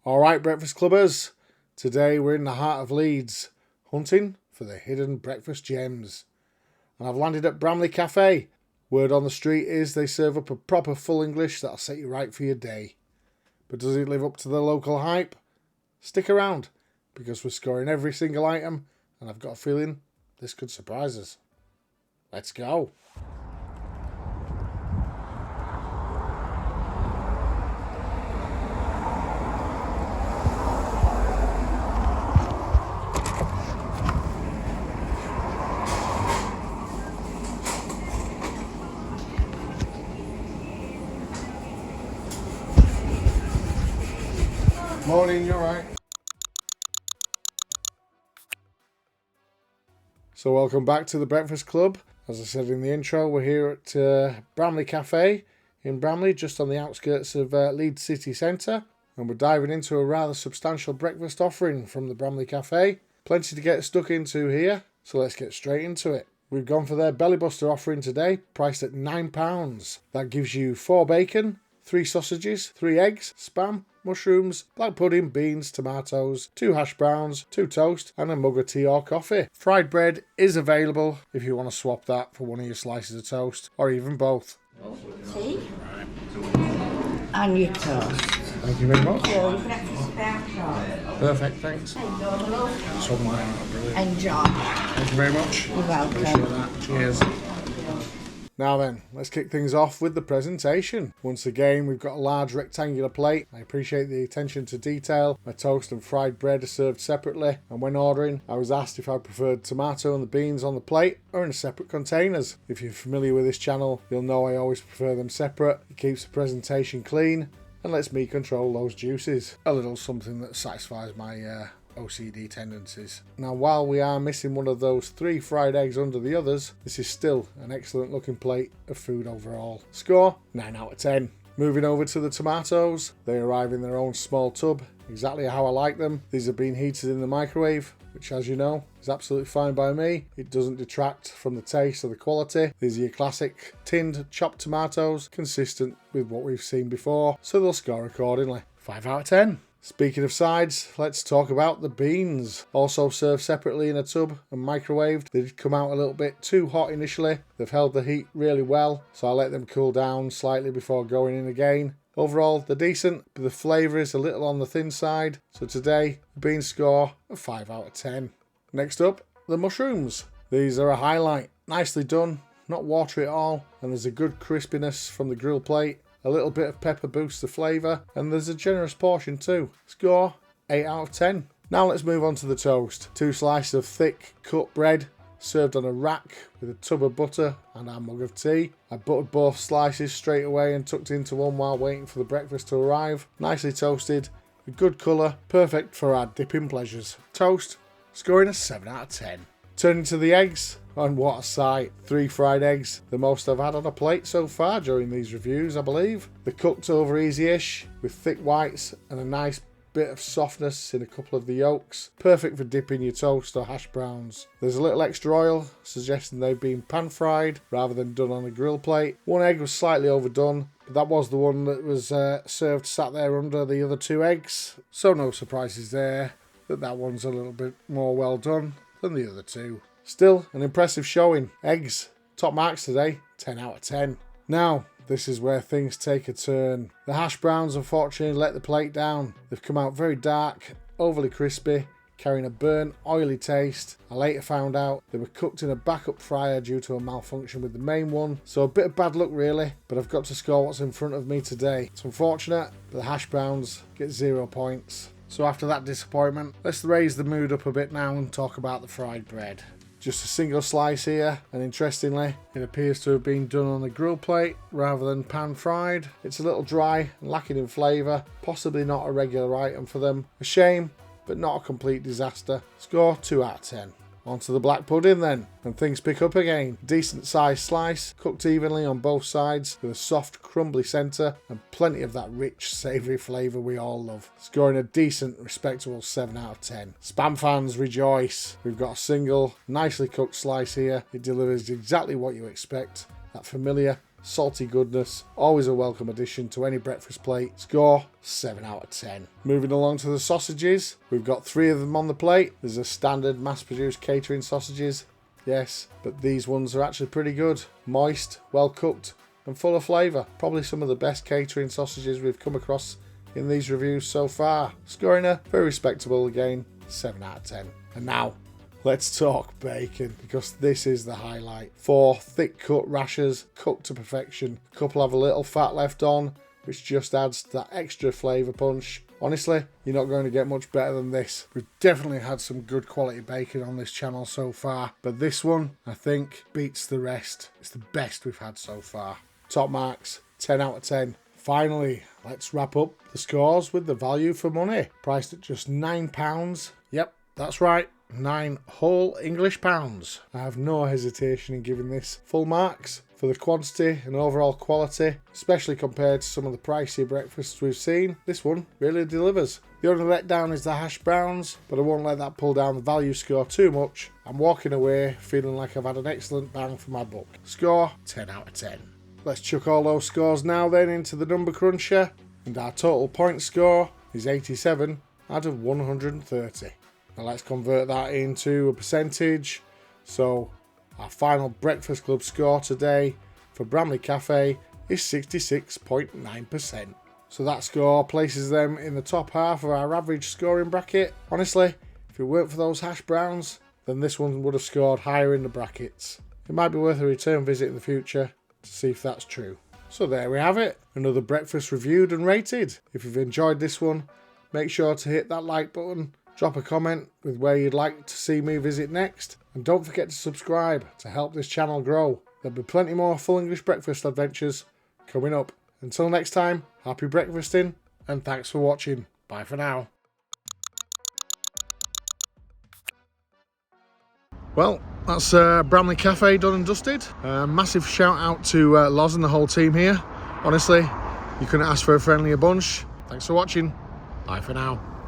Alright, Breakfast Clubbers, today we're in the heart of Leeds, hunting for the hidden breakfast gems. And I've landed at Bramley Café. Word on the street is they serve up a proper full English that'll set you right for your day. But does it live up to the local hype? Stick around, because we're scoring every single item, and I've got a feeling this could surprise us. Let's go. Morning, you alright? So welcome back to the Breakfast Club. As I said in the intro, we're here at Bramley Café in Bramley, just on the outskirts of Leeds city centre. And we're diving into a rather substantial breakfast offering from the Bramley Café. Plenty to get stuck into here, so let's get straight into it. We've gone for their bellybuster offering today, priced at £9. That gives you 4 bacon, 3 sausages, 3 eggs, spam, mushrooms, black pudding, beans, tomatoes, 2 hash browns, 2 toast, and a mug of tea or coffee. Fried bread is available if you want to swap that for one of your slices of toast, or even both. Tea and your toast. Thank you very much. Your breakfast about. Perfect, thanks. Enjoy. Thank you very much. You're welcome. Appreciate that. Cheers. Now then, let's kick things off with the presentation. Once again, we've got a large rectangular plate. I appreciate the attention to detail. My toast and fried bread are served separately, and when ordering, I was asked if I preferred tomato and the beans on the plate or in separate containers. If you're familiar with this channel, you'll know I always prefer them separate. It keeps the presentation clean and lets me control those juices. A little something that satisfies my OCD tendencies. Now, while we are missing one of those 3 fried eggs under the others, this is still an excellent looking plate of food overall. Score 9 out of 10. Moving over to the tomatoes, they arrive in their own small tub, exactly how I like them. These have been heated in the microwave, which, as you know, is absolutely fine by me. It doesn't detract from the taste or the quality. These are your classic tinned chopped tomatoes, consistent with what we've seen before, so they'll score accordingly. 5 out of 10. Speaking of sides, let's talk about the beans. Also served separately in a tub and microwaved. They did come out a little bit too hot initially. They've held the heat really well, so I let them cool down slightly before going in again. Overall, they're decent, but the flavour is a little on the thin side. So today, the beans score a 5 out of 10. Next up, the mushrooms. These are a highlight. Nicely done, not watery at all, and there's a good crispiness from the grill plate. A little bit of pepper boosts the flavour, and there's a generous portion too. Score 8 out of 10. Now let's move on to the toast. 2 slices of thick cut bread served on a rack with a tub of butter and our mug of tea. I buttered both slices straight away and tucked into one while waiting for the breakfast to arrive. Nicely toasted, a good colour, perfect for our dipping pleasures. Toast scoring a 7 out of 10. Turning to the eggs, and what a sight. 3 fried eggs, the most I've had on a plate so far during these reviews, I believe. They're cooked over easy-ish, with thick whites and a nice bit of softness in a couple of the yolks. Perfect for dipping your toast or hash browns. There's a little extra oil, suggesting they've been pan-fried rather than done on a grill plate. One egg was slightly overdone, but that was the one that was served sat there under the other 2 eggs. So no surprises there that one's a little bit more well done than the other 2. Still an impressive showing. Eggs, top marks today, 10 out of 10. Now, this is where things take a turn. The hash browns unfortunately let the plate down. They've come out very dark, overly crispy, carrying a burnt, oily taste. I later found out they were cooked in a backup fryer due to a malfunction with the main one, so a bit of bad luck really, but I've got to score what's in front of me today. It's unfortunate, but the hash browns get 0 points. So after that disappointment, let's raise the mood up a bit now and talk about the fried bread. Just a single slice here, and interestingly, it appears to have been done on a grill plate rather than pan fried. It's a little dry and lacking in flavour, possibly not a regular item for them. A shame, but not a complete disaster. Score 2 out of 10. On to the black pudding then, and things pick up again. Decent sized slice, cooked evenly on both sides with a soft crumbly centre and plenty of that rich savoury flavour we all love. Scoring a decent, respectable 7 out of 10. Spam fans rejoice. We've got a single, nicely cooked slice here. It delivers exactly what you expect. That familiar salty goodness. Always a welcome addition to any breakfast plate. Score 7 out of 10. Moving along to the sausages. We've got 3 of them on the plate. There's a standard mass-produced catering sausages. Yes, but these ones are actually pretty good. Moist, well cooked, and full of flavour. Probably some of the best catering sausages we've come across in these reviews so far. Scoring a very respectable again, 7 out of 10. And now, let's talk bacon, because this is the highlight. 4 thick cut rashers, cooked to perfection. A couple have a little fat left on, which just adds that extra flavour punch. Honestly, you're not going to get much better than this. We've definitely had some good quality bacon on this channel so far, but this one, I think, beats the rest. It's the best we've had so far. Top marks, 10 out of 10. Finally, let's wrap up the scores with the value for money. Priced at just £9. Yep, that's right. 9 whole English pounds. I have no hesitation in giving this full marks for the quantity and overall quality, especially compared to some of the pricier breakfasts we've seen. This one really delivers. The only letdown is the hash browns, but I won't let that pull down the value score too much. I'm walking away feeling like I've had an excellent bang for my buck. Score 10 out of 10. Let's chuck all those scores now then into the number cruncher, and our total point score is 87 out of 130. Now let's convert that into a percentage. So our final Breakfast Club score today for Bramley Café is 66.9%. So that score places them in the top half of our average scoring bracket. Honestly, if it weren't for those hash browns, then this one would have scored higher in the brackets. It might be worth a return visit in the future to see if that's true. So there we have it, another breakfast reviewed and rated. If you've enjoyed this one, make sure to hit that like button. Drop a comment with where you'd like to see me visit next. And don't forget to subscribe to help this channel grow. There'll be plenty more full English breakfast adventures coming up. Until next time, happy breakfasting and thanks for watching. Bye for now. Well, that's Bramley Café done and dusted. Massive shout out to Loz and the whole team here. Honestly, you couldn't ask for a friendlier bunch. Thanks for watching. Bye for now.